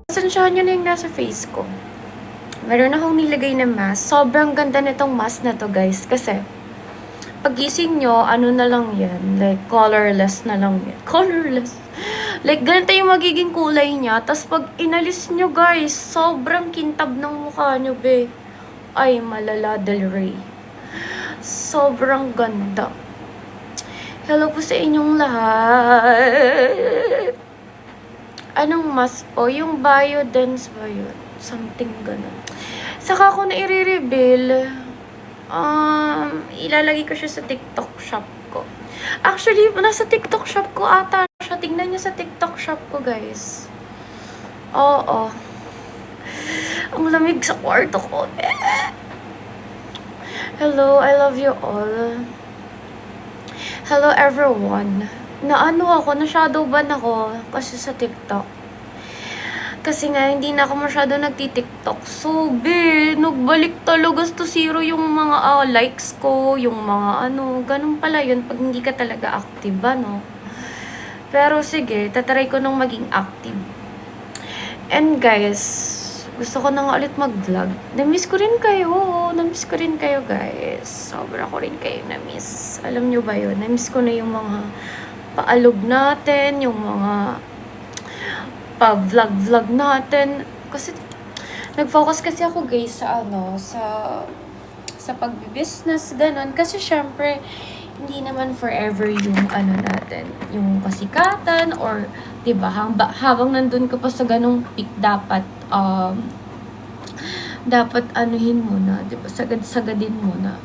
Pasensyahan nyo na yung nasa face ko. Meron akong nilagay na mask. Sobrang ganda nitong mask na to, guys. Kasi, pagising nyo, ano na lang yan. Like, colorless na lang yan. Colorless. Like, ganito yung magiging kulay niya. Tapos, pag inalis nyo, guys, sobrang kintab ng mukha nyo, be. Ay, malala Del Rey. Sobrang ganda. Hello po sa inyong lahat. Anong mask po? Yung Biodance ba yun? Something ganun. Saka ko na i-reveal. Ilalagay ko siya sa TikTok shop ko. Actually, nasa TikTok shop ko ata siya. Tingnan niyo sa TikTok shop ko, guys. Oo. Ang lamig sa kwarto ko. Hello, I love you all. Hello, everyone. Na-shadow ban ako kasi sa TikTok. Kasi nga, hindi na ako masyado nagti-TikTok. So, nagbalik talaga to zero yung mga likes ko, yung mga ganun pala yun pag hindi ka talaga active, no? Pero sige, tatry ko nang maging active. And guys, gusto ko na nga ulit mag-vlog. Namiss ko rin kayo, guys. Sobra ko rin kayo namiss. Alam nyo ba yun? Namiss ko na yung mga paalog natin, yung mga pa-vlog natin. Kasi, nag-focus kasi ako, guys, sa pag-business, ganun. Kasi, syempre, hindi naman forever yung natin, yung kasikatan, or, diba, habang nandun ka pa sa ganung peak, dapat anuhin mo na, diba, sagad-sagadin mo na.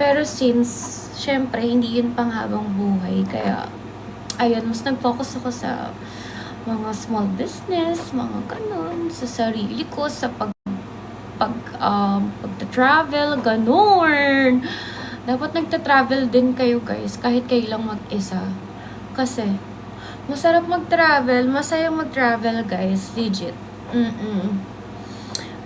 Pero since, syempre, hindi yun pang habang buhay, kaya, ayun, mas nag-focus ako sa mga small business, mga ganun, sa sarili ko, sa pagta-travel, ganun. Dapat nagta-travel din kayo, guys, kahit kayo lang mag-isa. Kasi, masarap mag-travel, masayang mag-travel, guys, legit.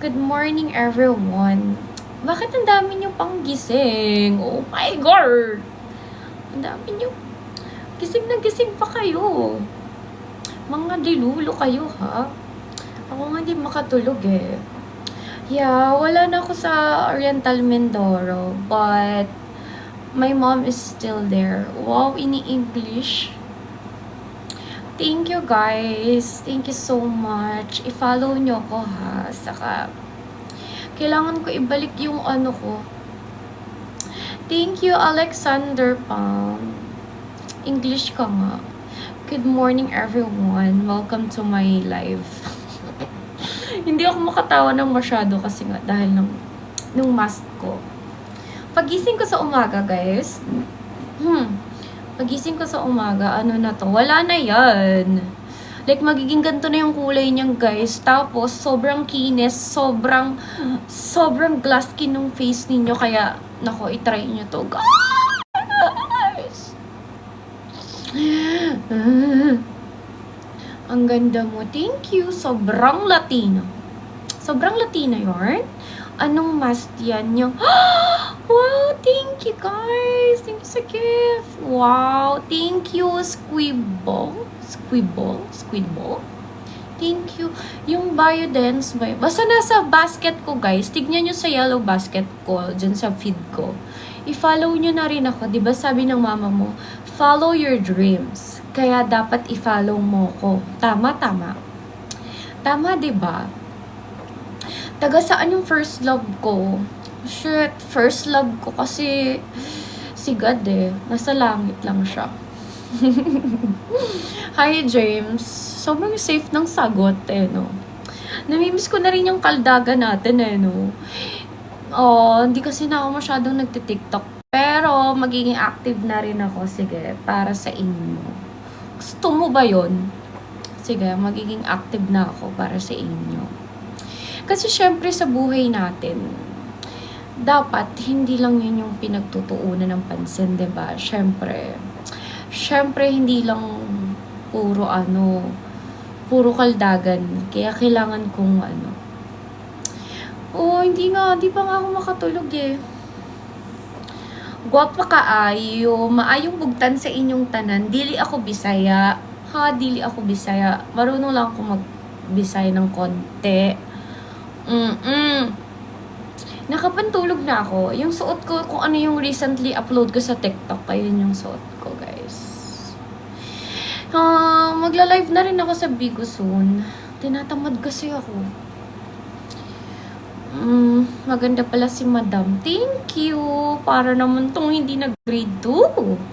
Good morning, everyone. Bakit ang dami nyo pang gising? Oh my God! Ang dami nyo. Gising na gising pa kayo. Mga dilulo kayo, ha? Ako nga hindi makatulog, eh. Yeah, wala na ako sa Oriental Mindoro, but my mom is still there. Wow, ini-English. Thank you, guys. Thank you so much. I-follow nyo ko, ha? Saka, kailangan ko ibalik yung ko. Thank you, Alexander Pam. English ka nga. Good morning, everyone. Welcome to my live. Hindi ako makatawa ng masyado kasi nga dahil nung mask ko. Pagising ko sa umaga, guys. Pagising ko sa umaga, na to? Wala na yan. Like, magiging ganito na yung kulay niyan, guys. Tapos, sobrang kinis, sobrang glass skin ng face ninyo. Kaya, nako, itry nyo to, guys. Ang ganda mo. Thank you. Sobrang Latino. Sobrang Latino yun. Anong mask yan? Yung, wow, thank you, guys. Thank you sa gift. Wow, thank you, Squidball. Thank you. Yung Biodance ba? Basta nasa basket ko, guys. Tignan nyo sa yellow basket ko, dyan sa feed ko. I-follow nyo na rin ako. Diba sabi ng mama mo, follow your dreams. Kaya dapat i-follow mo ko. Tama. Tama, diba? Taga saan yung first love ko? Shit, first love ko kasi si God, eh. Nasa langit lang siya. Hi, James. Sobrang safe ng sagot, no? Namimiss ko na rin yung kaldaga natin, no? Hindi kasi na ako masyadong nagtitiktok. Pero, magiging active na rin ako. Sige, para sa inyo. Gusto mo ba yun? Sige, magiging active na ako para sa inyo. Kasi, syempre, sa buhay natin, dapat, hindi lang yun yung pinagtutuunan ng pansin, diba? Syempre, hindi lang puro kaldagan. Kaya, kailangan kong hindi pa nga ako makatulog, eh. Guwapa kaayo, maayong bugtan sa inyong tanan. Dili ako Bisaya. Marunong lang ako Bisay ng konti. Nakapantulog na ako. Yung suot ko, kung ano yung recently upload ko sa TikTok, ayun yung suot ko, guys. Magla-live na rin ako sa Bigo soon. Tinatamad kasi ako. Maganda pala si Madam. Thank you. Para naman tong hindi nag-grade 2.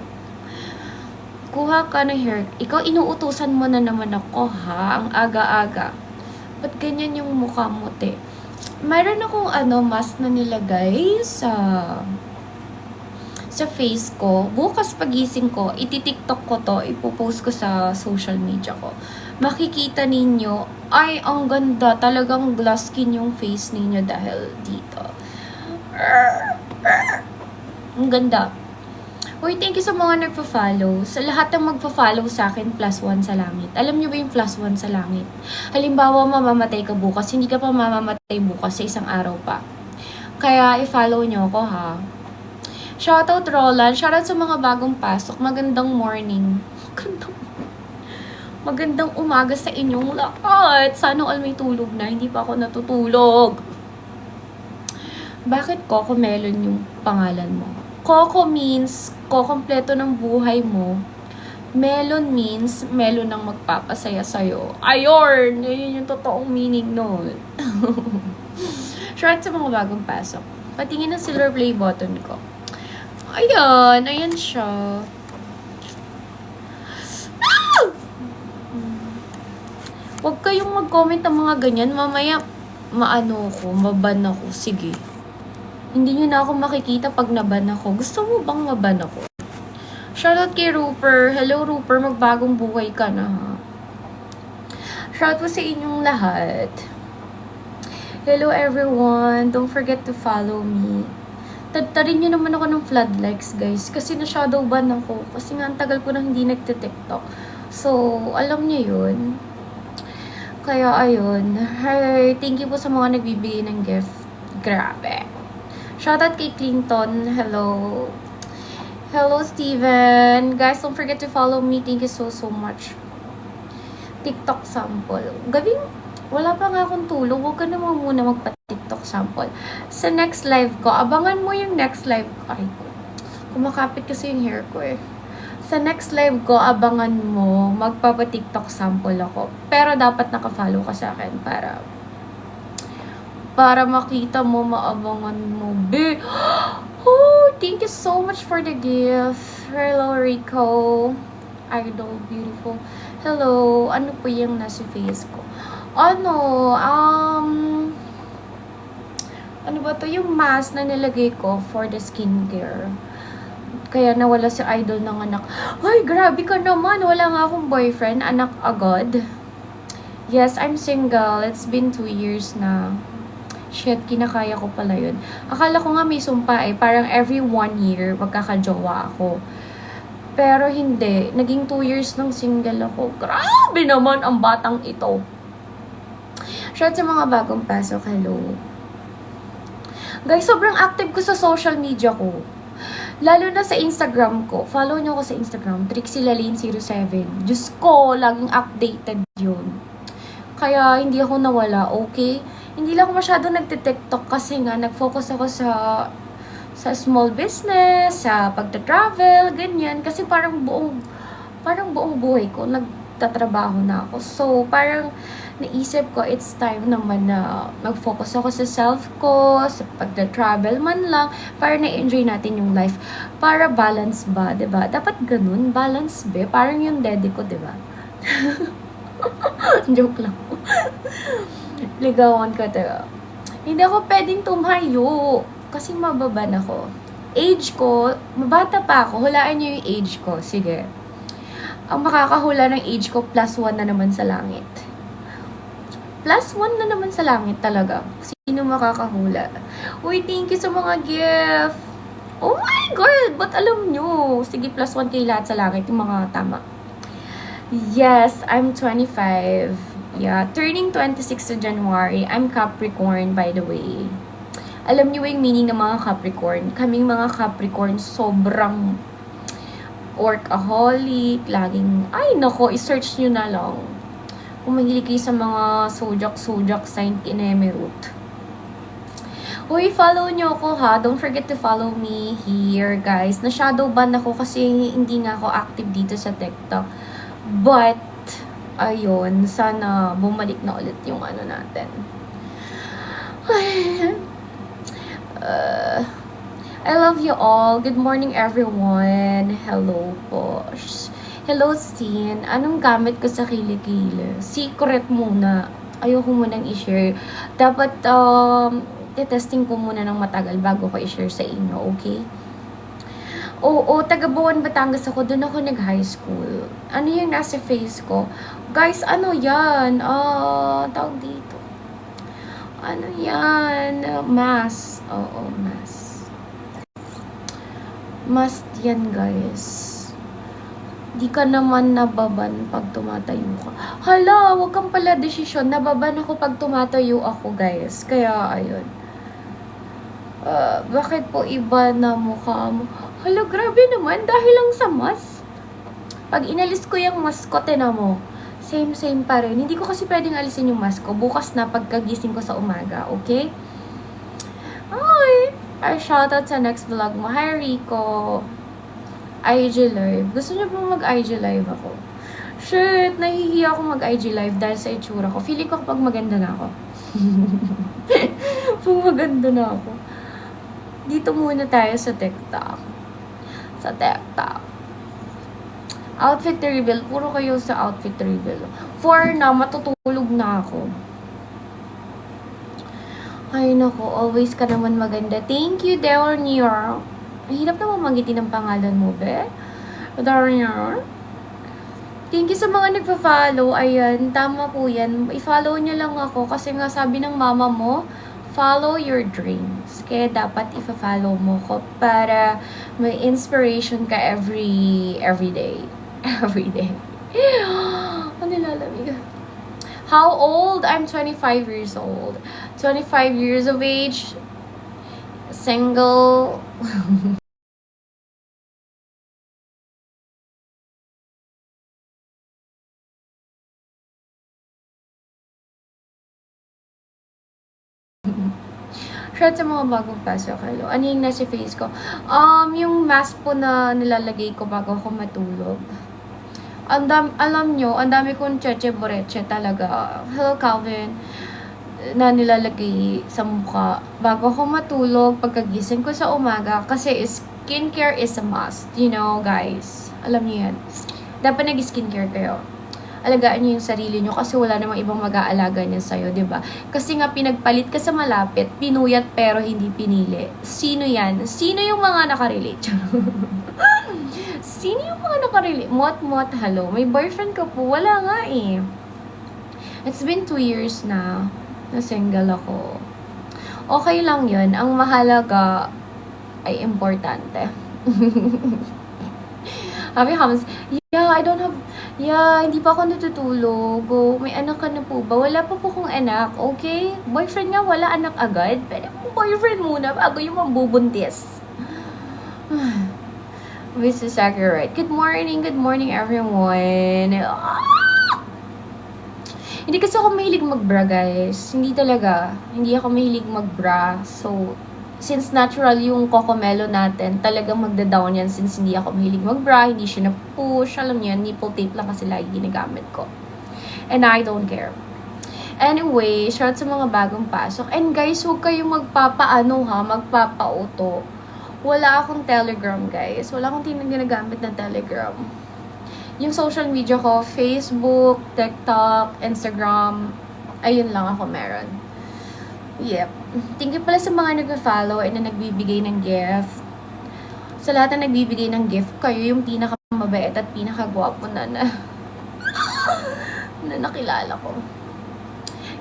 Kuha ka na hair. Ikaw, inuutusan mo na naman ako, ha? Ang aga-aga. Ba't ganyan yung mukha mo, te? Mayroon akong mask na nilagay sa face ko. Bukas pagising ko, iti-TikTok ko to, ipopost ko sa social media ko. Makikita ninyo, ay, ang ganda. Talagang glass skin yung face ninyo dahil dito. Ang ganda. Uy, thank you sa mga nagpa-follow. Sa lahat ng magpa-follow sa akin, +1 sa langit. Alam niyo ba yung +1 sa langit? Halimbawa, mamamatay ka bukas, hindi ka pa mamamatay bukas sa isang araw pa. Kaya, i-follow nyo ako, ha? Shoutout, Roland. Shoutout sa mga bagong pasok. Magandang morning. Magandang umaga sa inyong lahat. Sana all may tulog na. Hindi pa ako natutulog. Bakit Coco Melon yung pangalan mo? Coco means kompleto ng buhay mo. Melon means melon ang magpapasaya sa'yo. Ayorn! Yun yung totoong meaning nun. Shoutout sa mga bagong pasok. Patingin ng silver play button ko. Ayan, ayan siya. Huwag kayong mag-comment ng mga ganyan. Mamaya, maban ako. Sige. Hindi nyo na ako makikita pag naban ako. Gusto mo bang maban ako? Shoutout kay Rupert. Hello, Rupert. Magbagong buhay ka na, ha? Shoutout po sa inyong lahat. Hello, everyone. Don't forget to follow me. Tadtarin nyo naman ako ng floodlights, guys. Kasi na-shadow ban ako. Kasi nga, ang tagal ko na hindi nagte-TikTok. So, alam nyo yun. Kaya, ayun. Hi, thank you po sa mga nagbibigay ng gift. Grabe. Shoutout kay Clinton. Hello. Hello, Steven. Guys, don't forget to follow me. Thank you so much. TikTok sample. Gabing, wala pa nga akong tulog. Huwag ka naman muna magpa-TikTok sample. Sa next live ko, abangan mo yung next live ko. Ay, kumakapit kasi yung hair ko eh. Sa next live ko, abangan mo, magpapa-TikTok sample ako. Pero dapat naka-follow ka sa akin para makita mo, maabangan mo. Oh, thank you so much for the gift. Hello, Rico. Idol, beautiful. Hello, ano po yung nasa face ko? Ano ba to? Yung mask na nilagay ko for the skincare. Kaya nawala si Idol ng anak. Ay, grabe ka naman. Wala nga akong boyfriend. Anak agad. Yes, I'm single. It's been 2 years na. Shit, kinakaya ko pala yun. Akala ko nga may sumpa eh. Parang every 1 year, magkakajowa ako. Pero hindi. Naging 2 years nang single ako. Grabe naman ang batang ito. Shout sa mga bagong pasok. Hello. Guys, sobrang active ko sa social media ko. Lalo na sa Instagram ko. Follow nyo ako sa Instagram. TrixieLalane07. Diyos ko, laging updated yun. Kaya hindi ako nawala, okay? Hindi lang ako masyado nagte-TikTok kasi nga nag-focus ako sa small business, sa pagta-travel, ganyan. Kasi parang buong buhay ko nagtatrabaho na ako. So, parang naisip ko, it's time naman na mag-focus ako sa self ko, sa pagta-travel man lang, para na-enjoy natin yung life. Para balance ba, 'di ba? Dapat ganun, balance ba? Parang yung daddy ko, 'di ba? Joke lang. Ligawan ko talaga. Hindi ako pwedeng tumayo kasi mababan ako. Age ko, mabata pa ako. Hulaan niyo yung age ko. Sige. Ang makakahula ng age ko, +1 na naman sa langit. +1 na naman sa langit talaga. Sino makakahula? Uy, thank you sa mga gift. Oh my God! Ba't alam nyo? Sige, +1 kay lahat sa langit. Yung mga tama. Yes, I'm 25. Yeah, turning 26 sa January. I'm Capricorn, by the way. Alam niyo yung meaning ng mga Capricorn? Kaming mga Capricorn, sobrang workaholic, laging, ay nako, i-search nyo na lang. Kung mahilig kayo sa mga Zodiac sign kinemerut. Uy, follow nyo ako ha. Don't forget to follow me here, guys. Na-shadow ban ako kasi hindi nga ako active dito sa TikTok. But, ayun, sana bumalik na ulit yung ano natin. I love you all. Good morning, everyone. Hello po. Hello, Sin. Anong gamit ko sa kilikili? Secret muna. Ayoko munang i-share. Dapat, testing ko muna ng matagal bago ko i-share sa inyo, okay? Oo, taga Buwan, Batangas ako. Doon ako nag-high school. Ano yung nasa face ko? Guys, ano yan? Tawag dito. Ano yan? Mask. Oo, mask. Mask yan, guys. Di ka naman nababan pag tumatayo ka. Hala, wag kang pala desisyon. Nababan ako pag tumatayo ako, guys. Kaya, ayun. Bakit po iba na mukha mo? Hala, grabe naman. Dahil lang sa mask. Pag inalis ko yung mask ko, tinan mo. Same pa rin. Hindi ko kasi pwedeng alisin yung mask ko. Bukas na pagkagising ko sa umaga, okay? Ay, shoutout sa next vlog mo. Hi, Rico. IG live. Gusto niyo bang mag-IG live ako? Shit, nahihiya ako mag-IG live dahil sa itsura ko. Feeling ko kapag maganda na ako. Pag maganda na ako. Dito muna tayo sa TikTok. Sa TikTok. Outfit reveal. Puro kayo sa outfit reveal. For na, matutulog na ako. Ay nako, always ka naman maganda. Thank you, Deornier. Hirap naman magitin ng pangalan mo, be. Deornier. Thank you sa mga nagpa-follow. Ayan, tama po yan. I-follow niyo lang ako kasi nga sabi ng mama mo, follow your dreams. Kaya dapat i-follow mo ko para may inspiration ka every day. Every day. Ano nilalamig? How old? I'm 25 years old. 25 years of age. Single. Shout sa mga bagong pasok. Hello. Ano yung nasa face ko? Yung mask po na nilalagay ko bago ako matulog. Alam nyo, ang dami kong cheche boreche talaga. Hello, Calvin. Na nilalagay sa mukha bago ako matulog, pagkagising ko sa umaga. Kasi skincare is a must. You know, guys. Alam nyo yan. Dapat nag-skincare kayo. Alagaan nyo yung sarili nyo kasi wala namang ibang mag-aalaga niyan sa'yo, diba? Kasi nga pinagpalit ka sa malapit, pinuyat pero hindi pinili. Sino yan? Sino yung mga nakarelate? Sino yung mga nakarelate? Mot, hello. May boyfriend ka po? Wala nga eh. It's been 2 years na single ako. Okay lang yun. Ang mahalaga ay importante. Happy Hams. Hindi pa ako natutulog. May anak ka na po ba? Wala pa po kong anak, okay? Boyfriend nga, wala anak agad. Pwede mo boyfriend muna bago yung mambubuntis. This is accurate. Good morning everyone. Hindi kasi ako mahilig magbra, guys. Hindi talaga. Hindi ako mahilig magbra. So, since natural yung Cocomelo natin, talagang magda-down yan since hindi ako mahilig mag-bra, hindi siya na-push, alam niyo yan, nipple tape lang kasi lagi ginagamit ko. And I don't care. Anyway, shout sa mga bagong pasok. And guys, huwag kayong magpapa-auto. Wala akong Telegram, guys. Wala akong ginagamit na Telegram. Yung social media ko, Facebook, TikTok, Instagram, ayun lang ako meron. Yep. Thank you pala sa mga nag-follow and na nagbibigay ng gift. Sa lahat na nagbibigay ng gift, kayo yung pinakamabait at pinakagwapo na nakilala ko.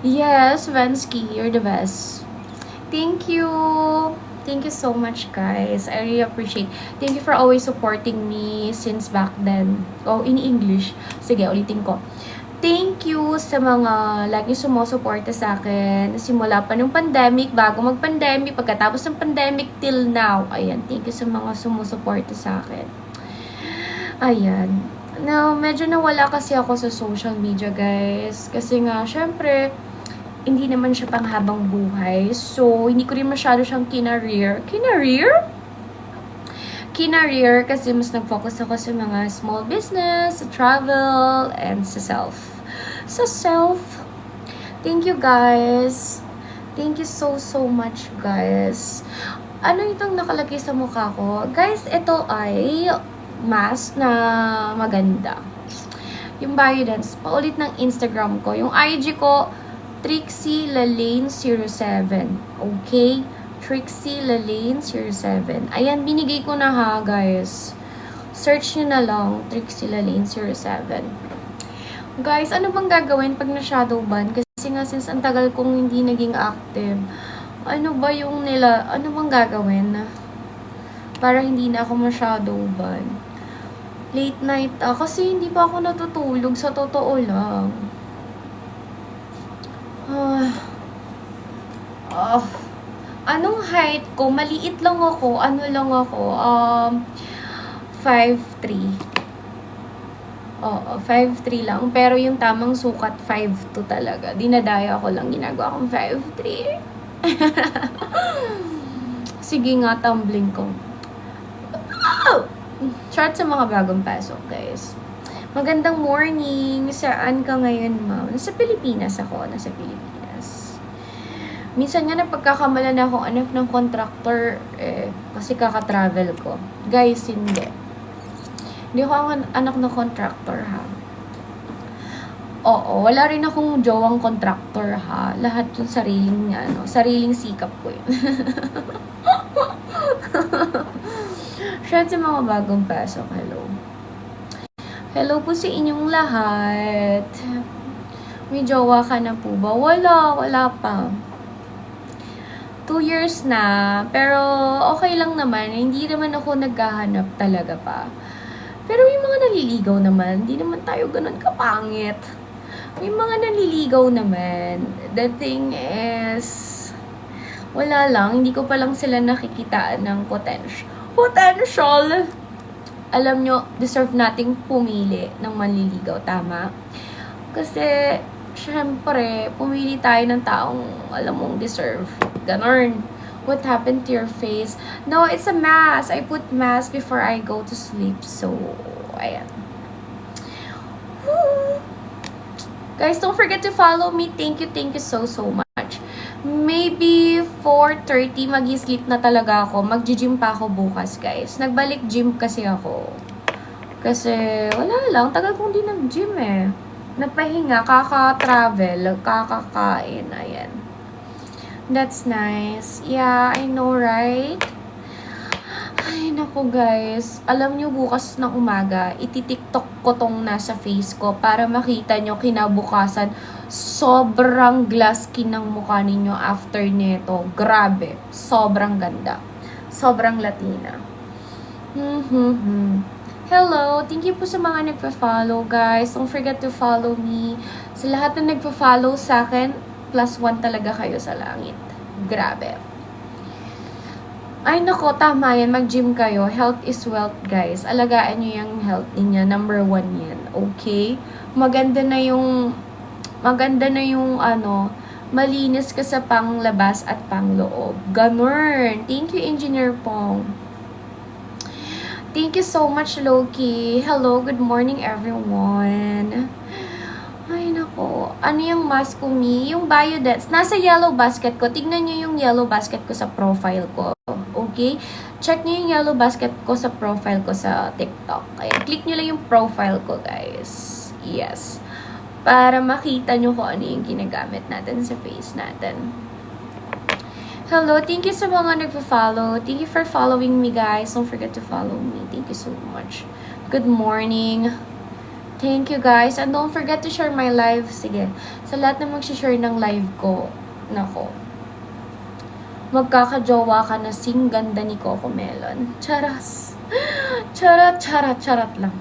Yes, Vansky, you're the best. Thank you. Thank you so much, guys. I really appreciate. Thank you for always supporting me since back then. Oh, in English. Sige, ulitin ko. Thank you sa mga lagi sumusuporta sa akin. Simula pa nung pandemic, bago mag-pandemic, pagkatapos ng pandemic till now. Ayan, thank you sa mga sumusuporta sa akin. Ayan. No, medyo nawala kasi ako sa social media, guys. Kasi nga, syempre, hindi naman siya panghabang buhay. So, hindi ko rin masyado siyang kinareer. Kinareer kasi mas nag-focus ako sa mga small business, sa travel, and sa self. Sa self, thank you, guys. Thank you so much, guys. Ano itong nakalagay sa mukha ko? Guys, ito ay mask na maganda. Yung Biodance, paulit ng Instagram ko. Yung IG ko, Trixie Lalane07. Okay? Trixie Lalane07. Ayan, binigay ko na ha, guys. Search nyo na lang, Trixie Lalane07. Guys, ano bang gagawin pag na-shadow ban? Kasi nga, since ang tagal kong hindi naging active, ano bang gagawin para hindi na ako ma-shadow ban? Late night kasi hindi pa ako natutulog, sa totoo lang. Anong height ko? Maliit lang ako. 5'3". Oo, 5'3 lang. Pero yung tamang sukat, 5'2 talaga. Dinadaya ko lang. Ginagawa akong 5'3". Sige nga, tumbling ko. Short sa mga bagong pasok, guys. Magandang morning. Saan ka ngayon, ma'am? Nasa Pilipinas ako. Minsan nga napagkakamala na akong anak ng contractor kasi kaka-travel ko. Guys, hindi. Hindi ako ang anak ng contractor, ha. Oo, wala rin akong jowang contractor, ha. Lahat yung sariling sikap ko yun. Shout sa mga bagong pasok. Hello. Hello po sa inyong lahat. May jowa ka na po ba? Wala pa. 2 years na, pero okay lang naman. Hindi naman ako naghahanap talaga pa. Pero may mga naliligaw naman. Hindi naman tayo ganun kapangit. May mga naliligaw naman. The thing is, wala lang. Hindi ko pa lang sila nakikitaan ng potential. Alam nyo, deserve nating pumili ng manliligaw. Tama? Kasi, syempre, pumili tayo ng taong alam mong deserve. Ganon. What happened to your face? No, it's a mask. I put mask before I go to sleep. So, ayan. Woo. Guys, don't forget to follow me. Thank you so much. Maybe 4:30 mag-sleep na talaga ako. Mag-gym pa ako bukas, guys. Nagbalik gym kasi ako. Kasi, wala lang. Tagal kong di nag-gym eh. Napahinga, kaka-travel, kakakain, ayan. That's nice. Yeah, I know, right? Ay, naku guys. Alam nyo, bukas ng umaga, iti-tiktok ko tong nasa face ko para makita nyo kinabukasan. Sobrang glass skin ng mukha ninyo after nito. Grabe. Sobrang ganda. Sobrang Latina. Hello, thank you po sa mga nagpa-follow, guys. Don't forget to follow me. Sa lahat na nagpa-follow sa akin, +1 talaga kayo sa langit. Grabe. Ay nako, tama yan. Mag-gym kayo. Health is wealth, guys. Alagaan nyo yung health niya. Number 1 yan. Okay? Maganda na yung malinis ka sa panglabas at pangloob. Ganun. Thank you, Engineer Pong. Thank you so much, Loki. Hello, good morning, everyone. Ay, nako. Ano yung mask ko, Mi? Yung Biodance. Nasa yellow basket ko. Tignan nyo yung yellow basket ko sa profile ko. Okay? Check nyo yung yellow basket ko sa profile ko sa TikTok. Ayan. Click nyo lang yung profile ko, guys. Yes. Para makita nyo kung ano yung ginagamit natin sa face natin. Hello, thank you sa mga nagpa-follow. Thank you for following me, guys. Don't forget to follow me. Thank you so much. Good morning. Thank you, guys. And don't forget to share my live. Sige. Sa lahat na mag-share ng live ko. Nako. Magkakajowa ka na sing ganda ni Coco Melon. Charas. Charat lang.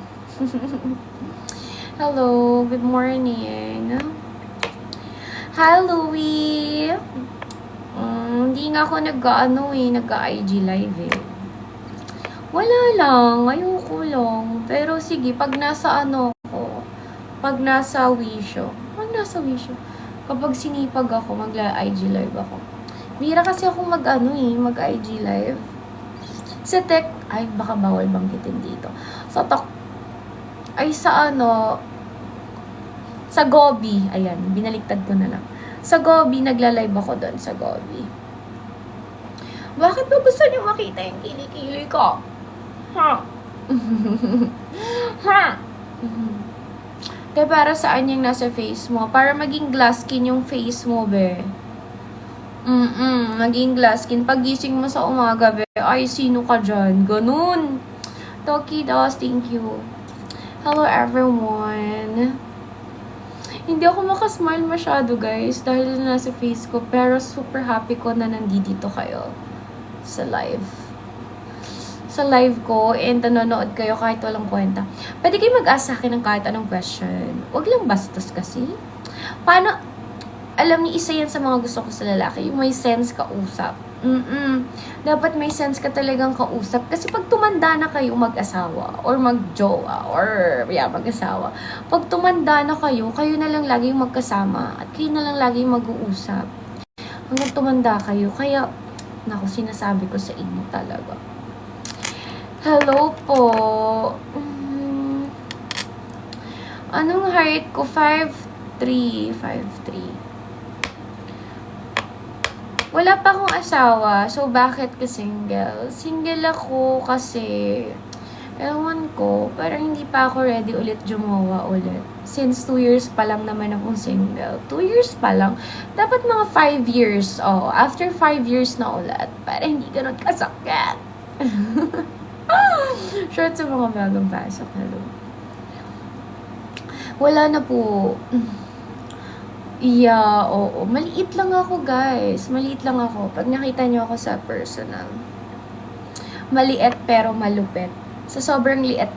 Hello. Good morning. Hi, Louie. Hindi nga ako nag-IG live eh. Wala lang. Ayoko lang. Pero sige, pag nasa ano ko, pag nasa Wisho, kapag sinipag ako, magla-IG live ako. Bira kasi ako mag-IG live. Sa tech, ay baka bawal banggitin dito. Sa ay sa sa Gobi, ayan, binaliktad ko na lang. Sa Gobi, nagla-live ako doon sa Gobi. Bakit ba gusto niyo makita yung kilikili ko? Ha? Ha? Kaya para saan yung nasa face mo? Para maging glass skin yung face mo, be. Maging glass skin. Pagising mo sa umaga, be, ay, sino ka dyan? Ganun. Toki Dos, thank you. Hello, everyone. Hindi ako makasmile masyado, guys, dahil nasa face ko. Pero super happy ko na nandito kayo sa live. Sa live ko, and nanonood kayo kahit walang kwenta. Pwede kayo mag-ask sa akin ng kahit anong question. Huwag lang bastos kasi. Paano, alam niyo, isa yan sa mga gusto ko sa lalaki, yung may sense kausap. Dapat may sense ka talagang kausap. Kasi pag tumanda na kayo mag-asawa, or mag-jowa, or mag-asawa, pag tumanda na kayo, kayo na lang lagi yung magkasama, at kayo na lang lagi yung mag-uusap. Hanggang tumanda kayo. Kaya, naku, sinasabi ko sa inyo talaga. Hello po. Anong height ko? 5'3". 5'3". Wala pa akong asawa, so bakit ka single? Single ako kasi, ewan ko, parang hindi pa ako ready ulit jumawa ulit. Since 2 years pa lang naman akong single. 2 years pa lang. Dapat mga 5 years. After 5 years na ulit, para hindi ganun kasakit. Short sa mga bagong pasok. Hello. Wala na po. Yeah, oo. Maliit lang ako, guys. Maliit lang ako. Pag nakita niyo ako sa personal. Maliit pero malupit. Sa sobrang liit,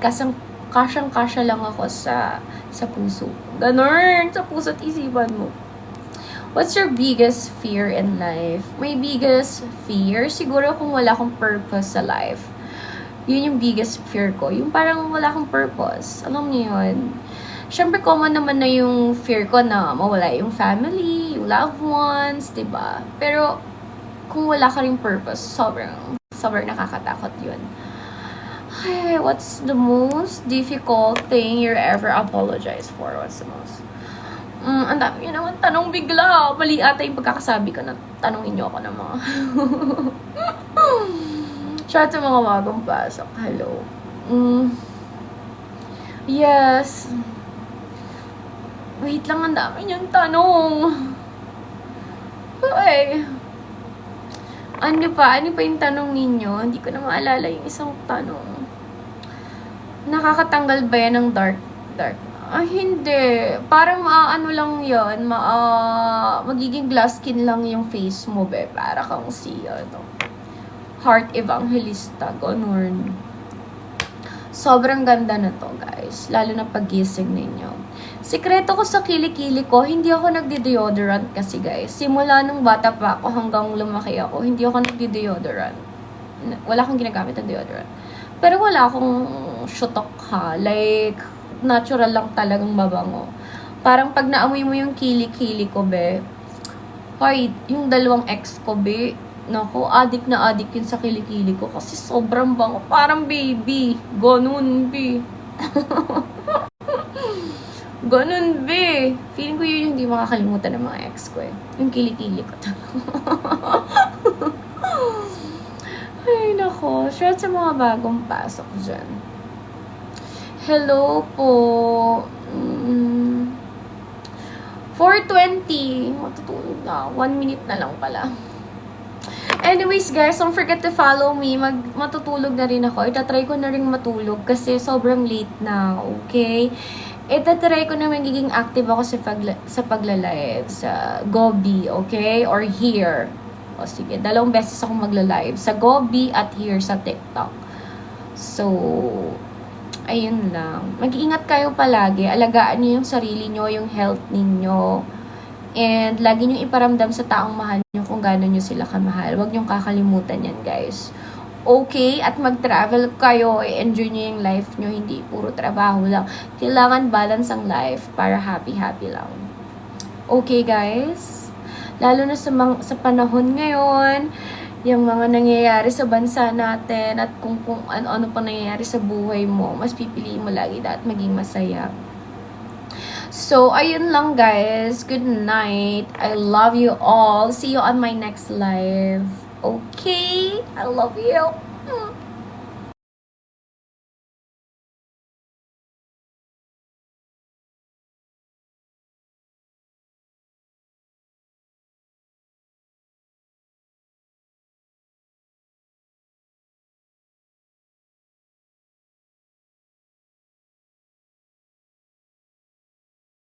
kasyang-kasya lang ako sa puso. Ganun! Sa puso at isipan mo. What's your biggest fear in life? My biggest fear? Siguro kung wala akong purpose sa life. Yun yung biggest fear ko. Yung parang wala akong purpose. Alam niyo yun? Siyempre, common naman na yung fear ko na mawala yung family, yung loved ones, diba? Pero, kung wala ka rin purpose, sobrang nakakatakot yun. Hey, what's the most difficult thing you ever apologize for? What's the most? Ang dami yun naman tanong bigla. Mali ata yung pagkakasabi ko na tanongin niyo ako ng mga... Shout sa mga bagong pasok. Hello. Yes. Wait lang, ang dami niyong tanong. Okay. Ano pa yung tanong ninyo? Hindi ko na maalala yung isang tanong. Nakakatanggal ba yan ng dark? Hindi. Parang ano lang yun. Magiging glass skin lang yung face mo, be. Para kang si, heart evangelista. Ganun. Sobrang ganda na to, guys. Lalo na pag-gising ninyo. Sikreto ko sa kilikili ko, hindi ako nagde-deodorant kasi, guys. Simula nung bata pa ako hanggang lumaki ako, hindi ako nagde-deodorant. Wala akong ginagamit ng deodorant. Pero wala akong shutok ha. Like, natural lang talagang mabango. Parang pag naamoy mo yung kilikili ko, be, hoy, yung dalawang ex ko, be, naku, adik na adik yun sa kilikili ko kasi sobrang bango. Parang baby. Ganun, be. Ganun, be. Feeling ko yun yung hindi makakalimutan ng mga ex ko eh. Yung kilikili ko. Ay, nako. Shout sa mga bagong pasok dyan. Hello po. 4:20. Matutulog na. 1 minute na lang pala. Anyways, guys, don't forget to follow me. Matutulog na rin ako. Itatry ko na rin matulog kasi sobrang late na. Okay? Itatry ko na magiging active ako sa pagla-live. Sa Gobi, okay? Or here. O sige, 2 beses akong magla-live. Sa Gobi at here sa TikTok. So, ayun lang. Mag-iingat kayo palagi. Alagaan niyo yung sarili niyo, yung health ninyo. And lagi nyo iparamdam sa taong mahal nyo kung gano'n nyo sila kamahal. Huwag nyo kakalimutan yan, guys. okay at mag-travel kayo, i-enjoy nyo yung life nyo, hindi puro trabaho lang. Kailangan balance ang life para happy-happy lang. Okay, guys? Lalo na sa panahon ngayon, yung mga nangyayari sa bansa natin at kung ano-ano pa nangyayari sa buhay mo, mas pipiliin mo lagi dapat maging masaya. So, ayun lang guys. Good night. I love you all. See you on my next live. Okay? I love you.